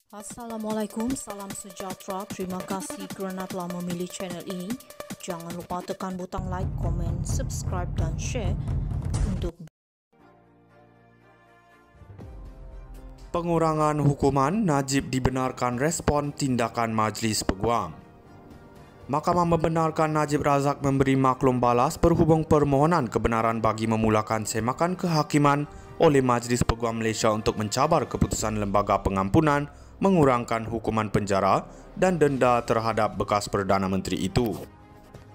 Assalamualaikum, salam sejahtera. Terima kasih kerana telah memilih channel ini. Jangan lupa tekan butang like, komen, subscribe dan share untuk Pengurangan hukuman, Najib dibenarkan respon tindakan Majlis Peguam. Mahkamah membenarkan Najib Razak memberi maklum balas berhubung permohonan kebenaran bagi memulakan semakan kehakiman oleh Majlis Peguam Malaysia untuk mencabar keputusan Lembaga Pengampunan mengurangkan hukuman penjara dan denda terhadap bekas Perdana Menteri itu.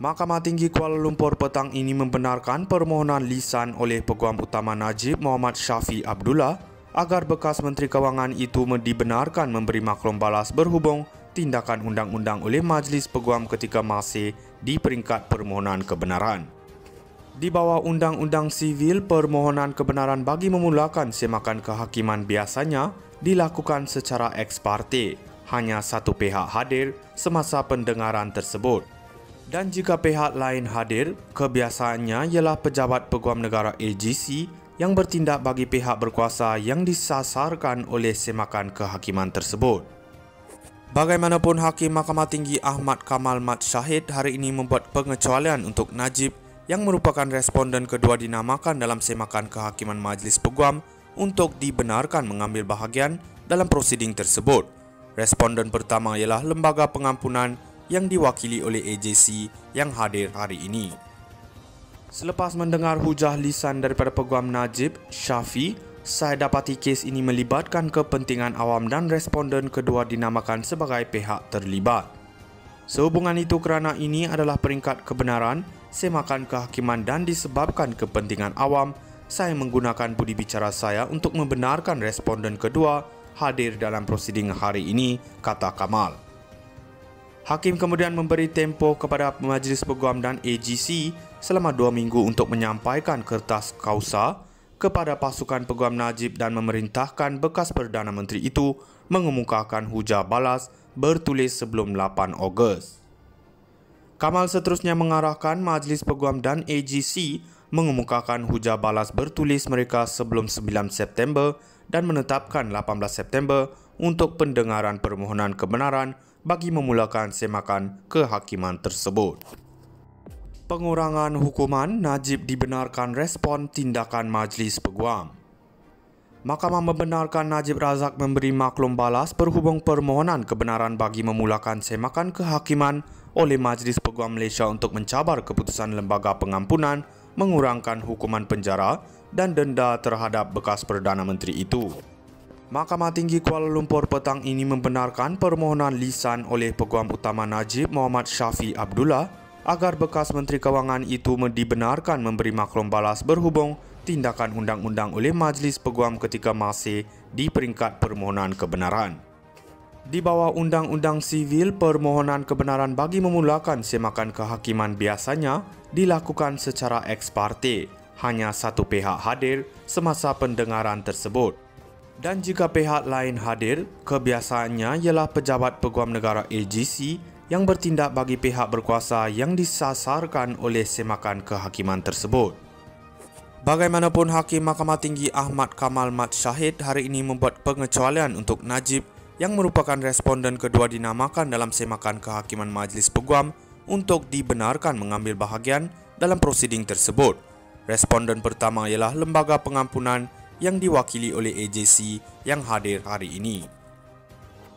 Mahkamah Tinggi Kuala Lumpur petang ini membenarkan permohonan lisan oleh Peguam Utama Najib Muhammad Syafi Abdullah agar bekas Menteri Kewangan itu dibenarkan memberi maklum balas berhubung tindakan undang-undang oleh Majlis Peguam ketika masih di peringkat permohonan kebenaran. Di bawah Undang-Undang Sivil, permohonan kebenaran bagi memulakan semakan kehakiman biasanya dilakukan secara ex parte, hanya satu pihak hadir semasa pendengaran tersebut. Dan jika pihak lain hadir, kebiasaannya ialah pejabat Peguam Negara AGC yang bertindak bagi pihak berkuasa yang disasarkan oleh semakan kehakiman tersebut. Bagaimanapun, Hakim Mahkamah Tinggi Ahmad Kamal Mat Syahid hari ini membuat pengecualian untuk Najib yang merupakan responden kedua dinamakan dalam semakan kehakiman Majlis Peguam untuk dibenarkan mengambil bahagian dalam prosiding tersebut. Responden pertama ialah Lembaga Pengampunan yang diwakili oleh AJC yang hadir hari ini. Selepas mendengar hujah lisan daripada Peguam Najib, Syafi, saya dapati kes ini melibatkan kepentingan awam dan responden kedua dinamakan sebagai pihak terlibat. Sehubungan itu, kerana ini adalah peringkat kebenaran, semakan kehakiman dan disebabkan kepentingan awam, saya menggunakan budi bicara saya untuk membenarkan responden kedua hadir dalam prosiding hari ini, kata Kamal. Hakim kemudian memberi tempoh kepada Majlis Peguam dan AGC selama 2 minggu untuk menyampaikan kertas kausa kepada pasukan Peguam Najib dan memerintahkan bekas Perdana Menteri itu mengemukakan hujah balas bertulis sebelum 8 Ogos. Kamal seterusnya mengarahkan Majlis Peguam dan AGC mengemukakan hujah balas bertulis mereka sebelum 9 September dan menetapkan 18 September untuk pendengaran permohonan kebenaran bagi memulakan semakan kehakiman tersebut. Pengurangan hukuman, Najib dibenarkan respon tindakan Majlis Peguam. Mahkamah membenarkan Najib Razak memberi maklum balas berhubung permohonan kebenaran bagi memulakan semakan kehakiman oleh Majlis Peguam Malaysia untuk mencabar keputusan Lembaga Pengampunan mengurangkan hukuman penjara dan denda terhadap bekas Perdana Menteri itu. Mahkamah Tinggi Kuala Lumpur petang ini membenarkan permohonan lisan oleh Peguam Utama Najib Muhammad Syafi Abdullah agar bekas Menteri Kewangan itu dibenarkan memberi maklum balas berhubung tindakan undang-undang oleh Majlis Peguam ketika masih di peringkat permohonan kebenaran. Di bawah Undang-Undang Sivil, permohonan kebenaran bagi memulakan semakan kehakiman biasanya dilakukan secara ex parte, hanya satu pihak hadir semasa pendengaran tersebut. Dan jika pihak lain hadir, kebiasaannya ialah pejabat Peguam Negara AGC yang bertindak bagi pihak berkuasa yang disasarkan oleh semakan kehakiman tersebut. Bagaimanapun, Hakim Mahkamah Tinggi Ahmad Kamal Mat Syahid hari ini membuat pengecualian untuk Najib yang merupakan responden kedua dinamakan dalam semakan kehakiman Majlis Peguam untuk dibenarkan mengambil bahagian dalam prosiding tersebut. Responden pertama ialah Lembaga Pengampunan yang diwakili oleh AJC yang hadir hari ini.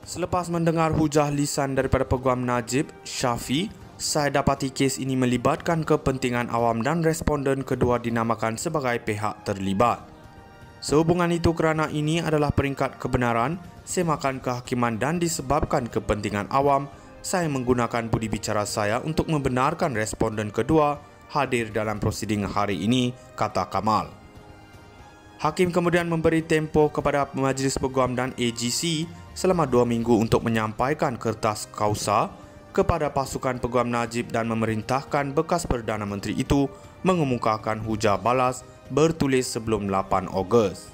Selepas mendengar hujah lisan daripada Peguam Najib, Syafi, saya dapati kes ini melibatkan kepentingan awam dan responden kedua dinamakan sebagai pihak terlibat. Sehubungan itu, kerana ini adalah peringkat kebenaran, semakan kehakiman dan disebabkan kepentingan awam, saya menggunakan budi bicara saya untuk membenarkan responden kedua hadir dalam prosiding hari ini, kata Kamal. Hakim kemudian memberi tempoh kepada Majlis Peguam dan AGC selama 2 minggu untuk menyampaikan kertas kausa kepada pasukan Peguam Najib dan memerintahkan bekas Perdana Menteri itu mengemukakan hujah balas bertulis sebelum 8 Ogos.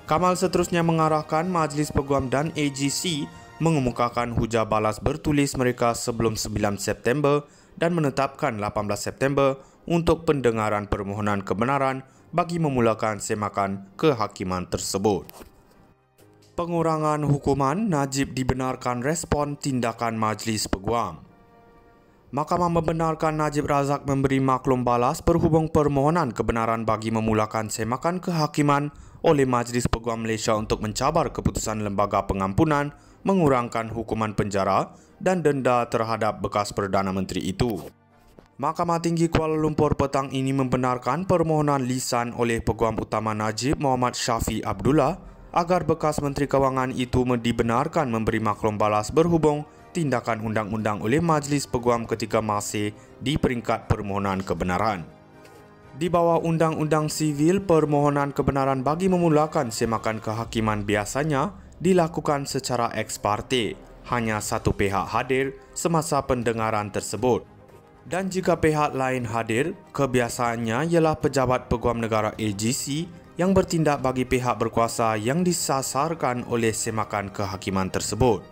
Kamal seterusnya mengarahkan Majlis Peguam dan AGC mengemukakan hujah balas bertulis mereka sebelum 9 September dan menetapkan 18 September untuk pendengaran permohonan kebenaran bagi memulakan semakan kehakiman tersebut. Pengurangan hukuman, Najib dibenarkan respon tindakan Majlis Peguam. Mahkamah membenarkan Najib Razak memberi maklum balas berhubung permohonan kebenaran bagi memulakan semakan kehakiman oleh Majlis Peguam Malaysia untuk mencabar keputusan Lembaga Pengampunan mengurangkan hukuman penjara dan denda terhadap bekas Perdana Menteri itu. Mahkamah Tinggi Kuala Lumpur petang ini membenarkan permohonan lisan oleh Peguam Utama Najib Muhammad Syafi Abdullah agar bekas Menteri Kewangan itu dibenarkan memberi maklum balas berhubung tindakan undang-undang oleh Majlis Peguam ketika masih di peringkat permohonan kebenaran. Di bawah Undang-Undang Sivil, permohonan kebenaran bagi memulakan semakan kehakiman biasanya dilakukan secara ex parte, hanya satu pihak hadir semasa pendengaran tersebut. Dan jika pihak lain hadir, kebiasaannya ialah pejabat Peguam Negara AGC yang bertindak bagi pihak berkuasa yang disasarkan oleh semakan kehakiman tersebut.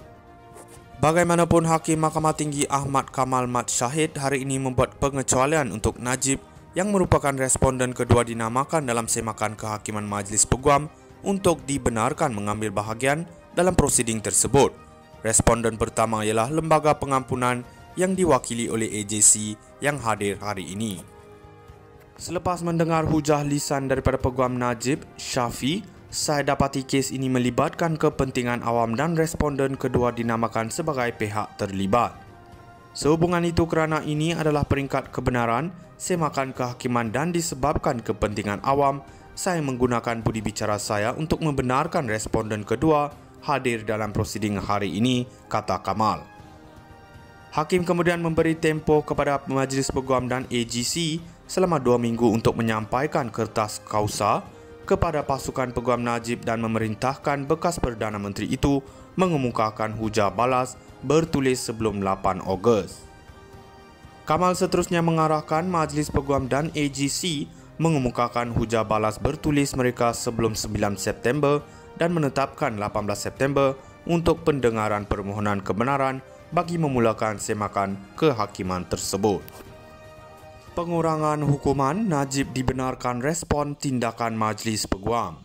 Bagaimanapun, Hakim Mahkamah Tinggi Ahmad Kamal Mat Syahid hari ini membuat pengecualian untuk Najib yang merupakan responden kedua dinamakan dalam semakan kehakiman Majlis Peguam untuk dibenarkan mengambil bahagian dalam prosiding tersebut. Responden pertama ialah Lembaga Pengampunan yang diwakili oleh AJC yang hadir hari ini. Selepas mendengar hujah lisan daripada Peguam Najib, Syafi, saya dapati kes ini melibatkan kepentingan awam dan responden kedua dinamakan sebagai pihak terlibat. Sehubungan itu, kerana ini adalah peringkat kebenaran, semakan kehakiman dan disebabkan kepentingan awam, saya menggunakan budi bicara saya untuk membenarkan responden kedua hadir dalam prosiding hari ini, kata Kamal. Hakim kemudian memberi tempoh kepada Majlis Peguam dan AGC selama 2 minggu untuk menyampaikan kertas kausa kepada pasukan Peguam Najib dan memerintahkan bekas Perdana Menteri itu mengemukakan hujah balas bertulis sebelum 8 Ogos. Kamal seterusnya mengarahkan Majlis Peguam dan AGC mengemukakan hujah balas bertulis mereka sebelum 9 September dan menetapkan 18 September untuk pendengaran permohonan kebenaran bagi memulakan semakan kehakiman tersebut. Pengurangan hukuman, Najib dibenarkan respon tindakan Majlis Peguam.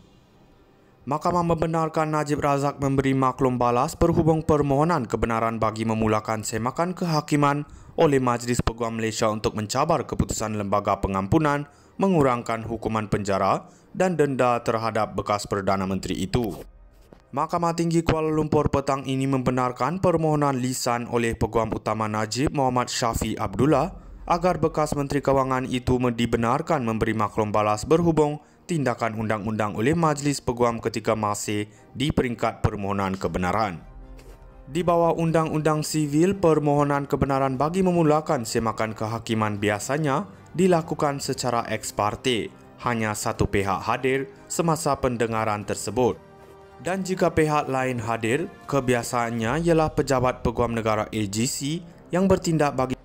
Mahkamah membenarkan Najib Razak memberi maklum balas berhubung permohonan kebenaran bagi memulakan semakan kehakiman oleh Majlis Peguam Malaysia untuk mencabar keputusan Lembaga Pengampunan mengurangkan hukuman penjara dan denda terhadap bekas Perdana Menteri itu. Mahkamah Tinggi Kuala Lumpur petang ini membenarkan permohonan lisan oleh Peguam Utama Najib Muhammad Syafi Abdullah agar bekas Menteri Kewangan itu dibenarkan memberi maklum balas berhubung tindakan undang-undang oleh Majlis Peguam ketika masih di peringkat permohonan kebenaran. Di bawah Undang-Undang Sivil, permohonan kebenaran bagi memulakan semakan kehakiman biasanya dilakukan secara ex parte, hanya satu pihak hadir semasa pendengaran tersebut. Dan jika pihak lain hadir, kebiasaannya ialah pejabat Peguam Negara AGC yang bertindak bagi